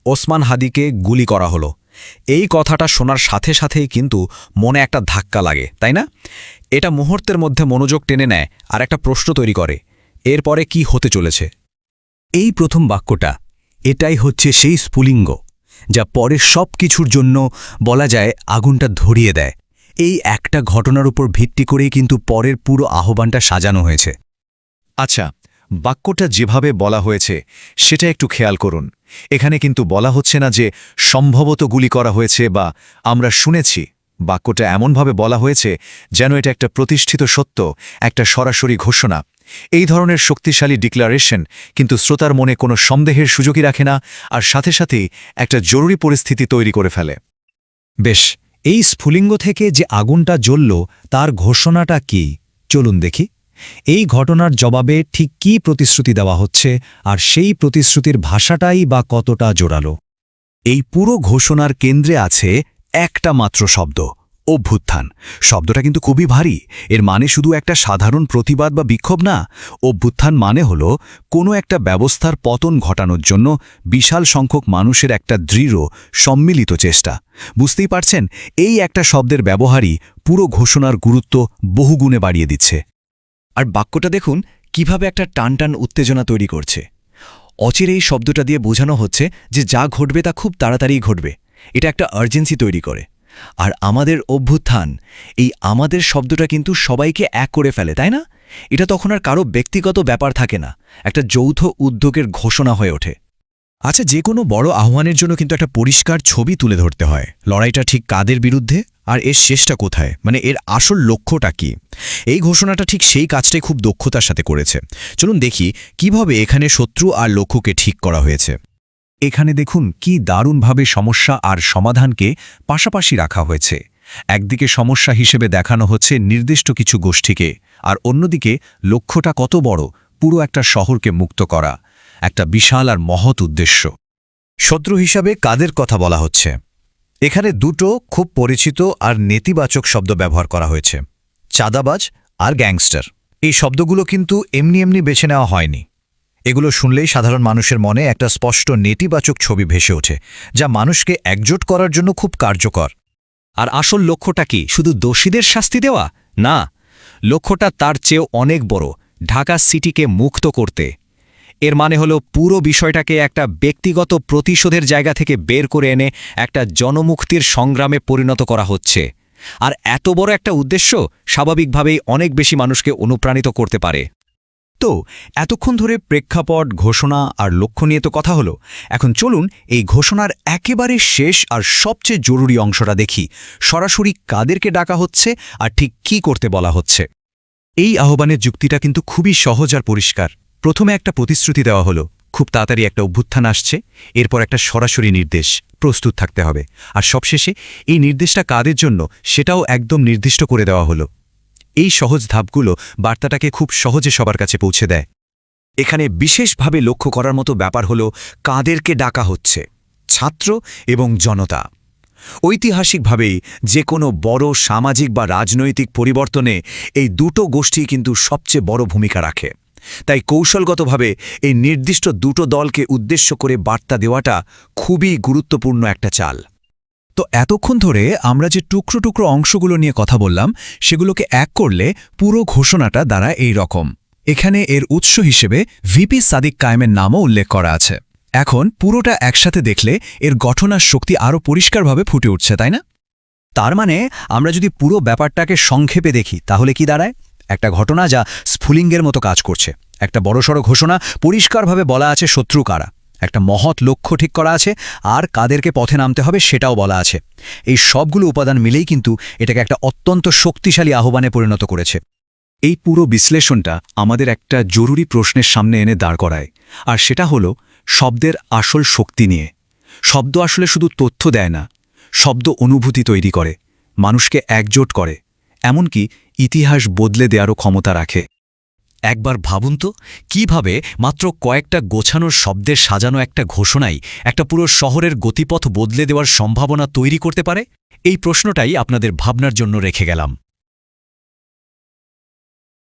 ওসমান হাদিকে গুলি করা হলো। এই কথাটা শোনার সাথে সাথেই কিন্তু মনে একটা ধাক্কা লাগে, তাই না? এটা মুহূর্তের মধ্যে মনোযোগ টেনে নেয় আর একটা প্রশ্ন তৈরি করে, এরপরে কি হতে চলেছে। এই প্রথম বাক্যটা, এটাই হচ্ছে সেই স্ফুলিঙ্গ যা পরের সব কিছুর জন্য বলা যায় আগুনটা ধরিয়ে দেয়। এই একটা ঘটনার উপর ভিত্তি করেই কিন্তু পরের পুরো আহ্বানটা সাজানো হয়েছে। আচ্ছা, বাক্যটা যেভাবে বলা হয়েছে সেটা একটু খেয়াল করুন। এখানে কিন্তু বলা হচ্ছে না যে সম্ভবত গুলি করা হয়েছে বা আমরা শুনেছি। বাক্যটা এমনভাবে বলা হয়েছে যেন এটা একটা প্রতিষ্ঠিত সত্য, একটা সরাসরি ঘোষণা। এই ধরনের শক্তিশালী ডিক্লারেশন কিন্তু শ্রোতার মনে কোনো সন্দেহের সুযোগই রাখে না, আর সাথে সাথেই একটা জরুরি পরিস্থিতি তৈরি করে ফেলে। বেশ, এই স্ফুলিঙ্গ থেকে যে আগুনটা জ্বলল তার ঘোষণাটা কি, চলুন দেখি। এই ঘটনার জবাবে ঠিক কী প্রতিশ্রুতি দেওয়া হচ্ছে, আর সেই প্রতিশ্রুতির ভাষাটাই বা কতটা জোরালো। এই পুরো ঘোষণার কেন্দ্রে আছে একটা মাত্র শব্দ, অভ্যুত্থান। শব্দটা কিন্তু খুবই ভারী। এর মানে শুধু একটা সাধারণ প্রতিবাদ বা বিক্ষোভ না। অভ্যুত্থান মানে হলো কোনো একটা ব্যবস্থার পতন ঘটানোর জন্য বিশাল সংখ্যক মানুষের একটা দৃঢ় সম্মিলিত চেষ্টা। বুঝতেই পারছেন, এই একটা শব্দের ব্যবহারই পুরো ঘোষণার গুরুত্ব বহুগুণে বাড়িয়ে দিচ্ছে। আর বাক্যটা দেখুন কিভাবে একটা টানটান উত্তেজনা তৈরি করছে। অচিরে এই শব্দটা দিয়ে বোঝানো হচ্ছে যে যা ঘটবে তা খুব তাড়াতাড়ি ঘটবে। এটা একটা আর্জেন্সি তৈরি করে। আর আমাদের অভ্যুত্থান, এই আমাদের শব্দটা কিন্তু সবাইকে এক করে ফেলে, তাই না? এটা তখন আর কারো ব্যক্তিগত ব্যাপার থাকে না, একটা যৌথ উদ্যোগের ঘোষণা হয়ে ওঠে। আচ্ছা, যে কোনো বড় আহ্বানের জন্য কিন্তু একটা পরিষ্কার ছবি তুলে ধরতে হয়। লড়াইটা ঠিক কাদের বিরুদ্ধে, আর এর শেষটা কোথায়, মানে এর আসল লক্ষ্যটা কি। এই ঘোষণাটা ঠিক সেই কাজটাই খুব দক্ষতার সাথে করেছে। চলুন দেখি কিভাবে এখানে শত্রু আর লক্ষ্যকে ঠিক করা হয়েছে। এখানে দেখুন কি দারুণভাবে সমস্যা আর সমাধানকে পাশাপাশি রাখা হয়েছে। একদিকে সমস্যা হিসেবে দেখানো হচ্ছে নির্দিষ্ট কিছু গোষ্ঠীকে, আর অন্যদিকে লক্ষ্যটা কত বড়, পুরো একটা শহরকে মুক্ত করা, একটা বিশাল আর মহৎ উদ্দেশ্য। শত্রু হিসাবে কাদের কথা বলা হচ্ছে? এখানে দুটো খুব পরিচিত আর নেতিবাচক শব্দ ব্যবহার করা হয়েছে, চাঁদাবাজ আর গ্যাংস্টার। এই শব্দগুলো কিন্তু এমনি এমনি বেছে নেওয়া হয়নি। এগুলো শুনলেই সাধারণ মানুষের মনে একটা স্পষ্ট নেতিবাচক ছবি ভেসে ওঠে, যা মানুষকে একজোট করার জন্য খুব কার্যকর। আর আসল লক্ষ্যটা কি শুধু দোষীদের শাস্তি দেওয়া? না, লক্ষ্যটা তার চেয়েও অনেক বড়, ঢাকা সিটিকে মুক্ত করতে। এর মানে হলো পুরো বিষয়টাকে একটা ব্যক্তিগত প্রতিশোধের জায়গা থেকে বের করে এনে একটা জনমুক্তির সংগ্রামে পরিণত করা হচ্ছে। আর এত বড় একটা উদ্দেশ্য স্বাভাবিকভাবেই অনেক বেশি মানুষকে অনুপ্রাণিত করতে পারে। তো এতক্ষণ ধরে প্রেক্ষাপট, ঘোষণা আর লক্ষ্য নিয়ে তো কথা হলো। এখন চলুন এই ঘোষণার একেবারে শেষ আর সবচেয়ে জরুরি অংশটা দেখি, সরাসরি কাদেরকে ডাকা হচ্ছে আর ঠিক কি করতে বলা হচ্ছে। এই আহ্বানের যুক্তিটা কিন্তু খুবই সহজ আর পরিষ্কার। প্রথমে একটা প্রতিশ্রুতি দেওয়া হলো, খুব তাড়াতাড়ি একটা অভ্যুত্থান আসছে, এরপর একটা সরাসরি নির্দেশ, প্রস্তুত থাকতে হবে। আর সবশেষে এই নির্দেশটা কাদের জন্য সেটাও একদম নির্দিষ্ট করে দেওয়া হলো। এই সহজ ধাপগুলো বার্তাটাকে খুব সহজে সবার কাছে পৌঁছে দেয়। এখানে বিশেষভাবে লক্ষ্য করার মতো ব্যাপার হলো কাদেরকে ডাকা হচ্ছে, ছাত্র এবং জনতা। ঐতিহাসিকভাবেই যে কোনো বড় সামাজিক বা রাজনৈতিক পরিবর্তনে এই দুটো গোষ্ঠী কিন্তু সবচেয়ে বড় ভূমিকা রাখে। তাই কৌশলগতভাবে এই নির্দিষ্ট দুটো দলকে উদ্দেশ্য করে বার্তা দেওয়াটা খুবই গুরুত্বপূর্ণ একটা চাল। তো এতক্ষণ ধরে আমরা যে টুকরো টুকরো অংশগুলো নিয়ে কথা বললাম, সেগুলোকে এক করলে পুরো ঘোষণাটা দাঁড়ায় এই রকম। এখানে এর উৎস হিসেবে ভিপি সাদিক কায়েমের নামও উল্লেখ করা আছে। এখন পুরোটা একসাথে দেখলে এর গঠনার শক্তি আরও পরিষ্কারভাবে ফুটে উঠছে, তাই না? তার মানে আমরা যদি পুরো ব্যাপারটাকে সংক্ষেপে দেখি তাহলে কি দাঁড়ায়? একটা ঘটনা যা স্ফুলিঙ্গের মতো কাজ করছে, একটা বড়সড় ঘোষণা, পরিষ্কারভাবে বলা আছে শত্রু কারা, একটা মহৎ লক্ষ্য ঠিক করা আছে, আর কাদেরকে পথে নামতে হবে সেটাও বলা আছে। এই সবগুলো উপাদান মিলেই কিন্তু এটাকে একটা অত্যন্ত শক্তিশালী আহ্বানে পরিণত করেছে। এই পুরো বিশ্লেষণটা আমাদের একটা জরুরি প্রশ্নের সামনে এনে দাঁড় করায়, আর সেটা হলো শব্দের আসল শক্তি নিয়ে। শব্দ আসলে শুধু তথ্য দেয় না, শব্দ অনুভূতি তৈরি করে, মানুষকে একজোট করে, এমনকি ইতিহাস বদলে দেওয়ারও ক্ষমতা রাখে। একবার ভাবুন তো কিভাবে মাত্র কয়েকটা গোছানোর শব্দের সাজানো একটা ঘোষণাই একটা পুরো শহরের গতিপথ বদলে দেওয়ার সম্ভাবনা তৈরি করতে পারে। এই প্রশ্নটাই আপনাদের ভাবনার জন্য রেখে গেলাম।